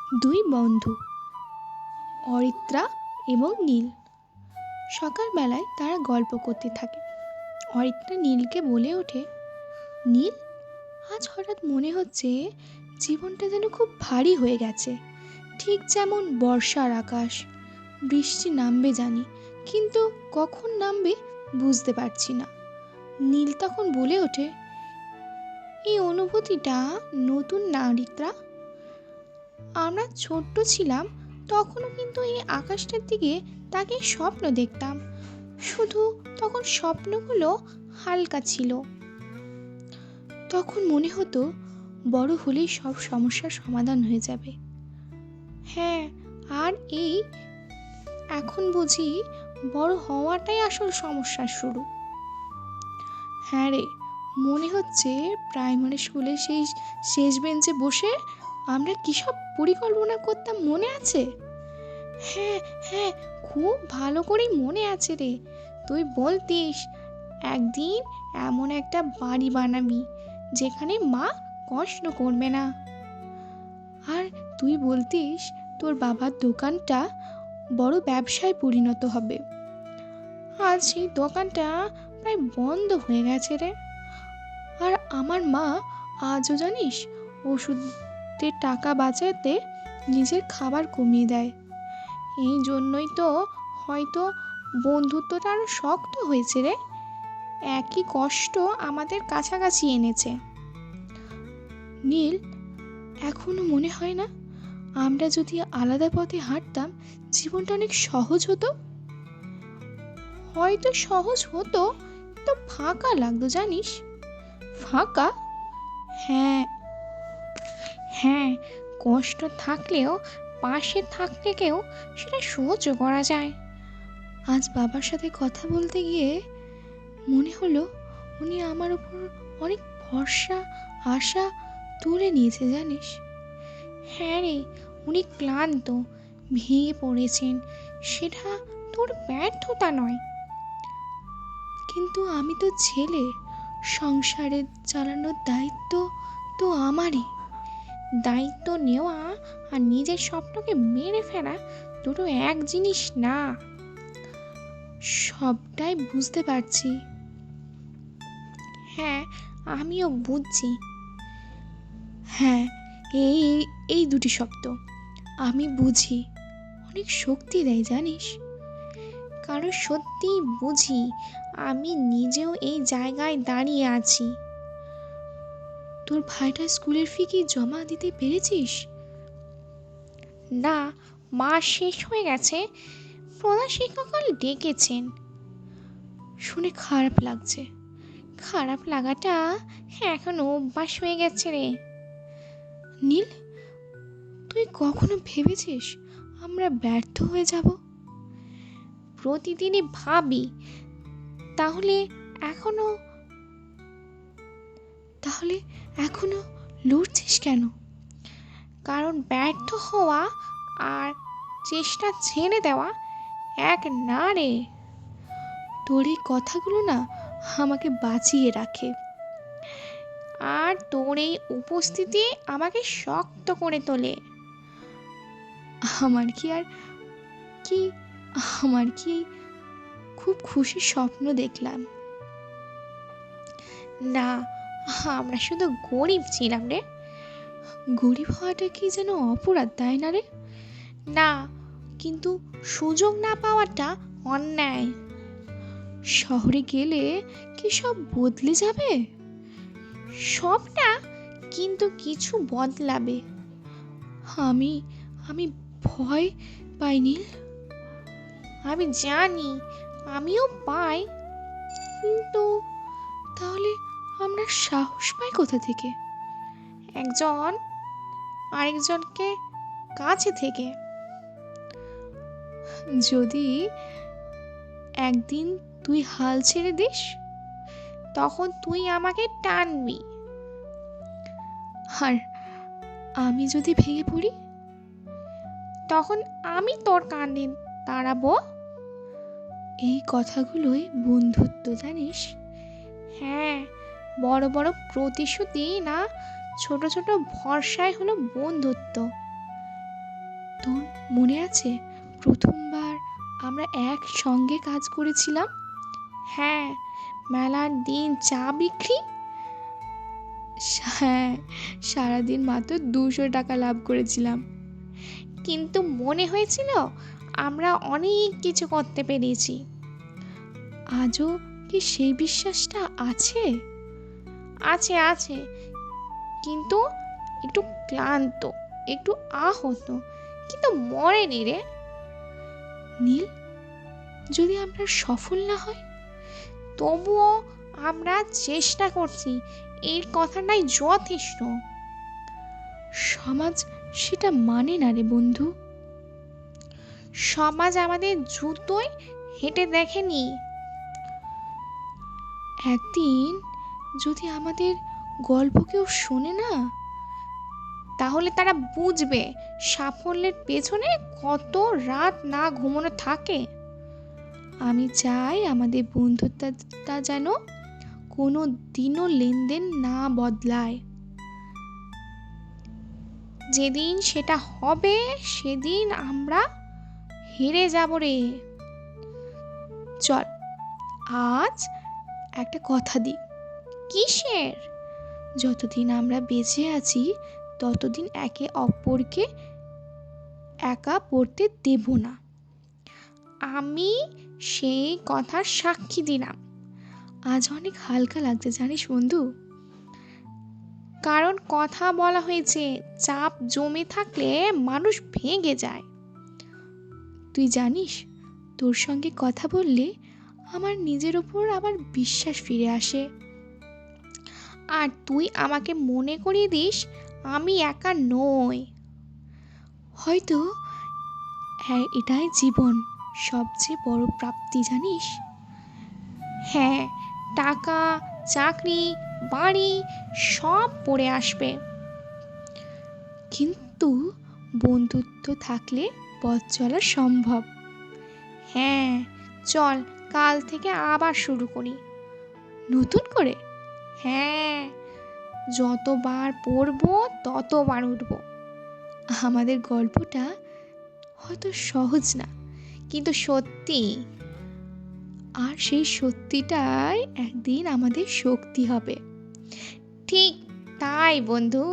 দুই বন্ধু, অরিত্রা এবং নীল। সকালবেলায় তারা গল্প করতে থাকে। অরিত্রা নীলকে বলে ওঠে, নীল, আজ হঠাৎ মনে হচ্ছে জীবনটা যেন খুব ভারী হয়ে গেছে। ঠিক যেমন বর্ষার আকাশ, বৃষ্টি নামবে জানি, কিন্তু কখন নামবে বুঝতে পারছি না। নীল তখন বলে ওঠে, এই অনুভূতিটা নতুন না অরিত্রা। আমরা ছোট্ট ছিলাম তখনও কিন্তু এই আকাশটার দিকে তাকিয়ে স্বপ্ন দেখতাম, শুধু তখন স্বপ্নগুলো হালকা ছিল। তখন মনে হতো বড় হলেই সব সমস্যার সমাধান হয়ে যাবে। হ্যাঁ, আর এই এখন বুঝি বড় হওয়াটাই আসল সমস্যার শুরু। হ্যাঁ রে, মনে হচ্ছে প্রাইমারি স্কুলে সেই শেষ বেঞ্চে বসে আমরা কী সব পরিকল্পনা করতাম, মনে আছে? হ্যাঁ হ্যাঁ, খুব ভালো করেই মনে আছে রে। তুই বলতিস একদিন এমন একটা বাড়ি বানাবি যেখানে মা কষ্ট করবে না। আর তুই বলতিস তোর বাবার দোকানটা বড় ব্যবসায় পরিণত হবে। আজ সেই দোকানটা প্রায় বন্ধ হয়ে গেছে রে। আর আমার মা আজও জানিস ওষুধের টাকা বাঁচাতে নিজের খাবার কমিয়ে দেয়। এই জন্যই তো হয়তো বন্ধুত্বটা আরো শক্ত হয়েছে রে। একই কষ্ট আমাদের কাছাকাছি এনেছে। নীল, এখনো মনে হয় না আমরা যদি আলাদা পথে হাঁটতাম জীবনটা অনেক সহজ হতো? হয়তো সহজ হতো, তো ফাঁকা লাগতো জানিস। ফাঁকা? হ্যাঁ হ্যাঁ, কষ্ট থাকলেও পাশে থাকলে কেউ সেটা সহ্য করা যায়। আজ বাবার সাথে কথা বলতে গিয়ে মনে হলো উনি আমার উপর অনেক ভরসা, আশা তুলে নিয়েছে জানিস। হ্যাঁ রে, উনি ক্লান্ত, ভেঙে পড়েছেন, সেটা তোর ব্যর্থতা নয়। কিন্তু আমি তো ছেলে, সংসারের চালানোর দায়িত্ব তো আমারই। দায়িত্ব নেওয়া আর নিজের স্বপ্নকে মেরে ফেলা দুটো এক জিনিস না। সবটাই বুঝতে পারছি। হ্যাঁ, আমিও বুঝছি। হ্যাঁ, এই এই দুটি শব্দ আমি বুঝি অনেক শক্তি দেয় জানিস। কারণ সত্যি বুঝি আমি নিজেও এই জায়গায় দাঁড়িয়ে আছি। তোর ভাইটার স্কুলের ফি কি জমা দিতে পেরেছিস? না, মাস শেষ হয়ে গেছে। প্রধান শিক্ষক ডেকেছেন। শুনে খারাপ লাগছে। খারাপ লাগাটা এখন অভ্যাস হয়ে গেছে রে। নীল, তুই কখনো ভেবেছিস আমরা ব্যর্থ হয়ে যাব? প্রতিদিনই ভাবি। তাহলে এখনো তাহলে এখনো লড়ছিস কেন? কারণ ব্যর্থ হওয়া আর চেষ্টা ছেড়ে দেওয়া এক না রে। তোর এই কথাগুলো না আমাকে বাঁচিয়ে রাখে। আর তোর এই উপস্থিতি আমাকে শক্ত করে তোলে। আমার কি আর কি আমার কি খুব খুশির স্বপ্ন দেখলাম? না, আমরা শুধু গরিব ছিলাম রে। গরিব হওয়াটা কি যেন অপরাধ, তাই না রে? না, কিন্তু সুযোগ না পাওয়াটা অন্যায়। শহরে গেলে কি সব বদলে যাবে? সব না, কিন্তু কিছু বদলাবে। আমি আমি ভয় পাই নীল। আমি জানি, আমিও পাই, কিন্তু তাহলে আমরা সাহস পাই কোথা থেকে? একজন আরেকজনকে কাছে থেকে। যদি একদিন তুই হাল ছেড়ে দিস, তখন তুই আমাকে টানবি। আর আমি যদি ভেঙে পড়ি, তখন আমি তোর কাঁধে দাঁড়াবো। এই কথাগুলোই বন্ধুত্ব জানিস। হ্যাঁ, বড় বড় প্রতিশ্রুতি না, ছোট ছোট ভরসায় হলো বন্ধুত্ব। তোর মনে আছে প্রথমবার আমরা একসঙ্গে কাজ করেছিলাম? হ্যাঁ, মেলার দিন চা বিক্রি। হ্যাঁ, সারাদিন মাত্র 200 টাকা লাভ করেছিলাম, কিন্তু মনে হয়েছিল আমরা অনেক কিছু করতে পেরেছি। আজও কি সেই বিশ্বাসটা আছে? আছে আছে, কিন্তু একটু ক্লান্ত, একটু আহত, কিন্তু মরেনি রে। নীল, যদি আমরা সফল না হয়? তবুও আমরা চেষ্টা করছি, এর কথাটাই যথেষ্ট। সমাজ সেটা মানে না রে বন্ধু। সমাজ আমাদের জুতোয় হেঁটে দেখেনি। একদিন যদি আমাদের গল্প কেউ শোনে না, তাহলে তারা বুঝবে সাফল্যের পেছনে কত রাত না ঘুমানো থাকে। আমি চাই আমাদের বন্ধুত্বটা যেন কোনো দিনও লেনদেন না বদলায়। যেদিন সেটা হবে সেদিন আমরা হেরে যাব রে। চল আজ একটা কথা দিই। কিসের? যতদিন আমরা বেঁচে আছি ততদিন একে অপরকে একা পড়তে দেব না। আমি সেই কথার সাক্ষী দিলাম। আজ অনেক হালকা লাগছে জানিস বন্ধু, কারণ কথা বলা হয়েছে। চাপ জমে থাকলে মানুষ ভেঙে যায়। তুই জানিস, তোর সঙ্গে কথা বললে আমার নিজের ওপর আবার বিশ্বাস ফিরে আসে। আর তুই আমাকে মনে করিয়ে দিস আমি একা নই। হয়তো এটাই জীবন সবচেয়ে বড় প্রাপ্তি জানিস। হ্যাঁ, টাকা, চাকরি, বাড়ি সব পড়ে আসবে, কিন্তু বন্ধুত্ব থাকলে পথ চলা সম্ভব। হ্যাঁ, চল কাল থেকে আবার শুরু করি নতুন করে। হ্যাঁ, যতবার পড়বো ততবার উঠবো। আমাদের গল্পটা হয়তো সহজ না, কিন্তু সত্যি। আর সেই সত্যিটাই একদিন আমাদের শক্তি হবে। ঠিক তাই বন্ধু।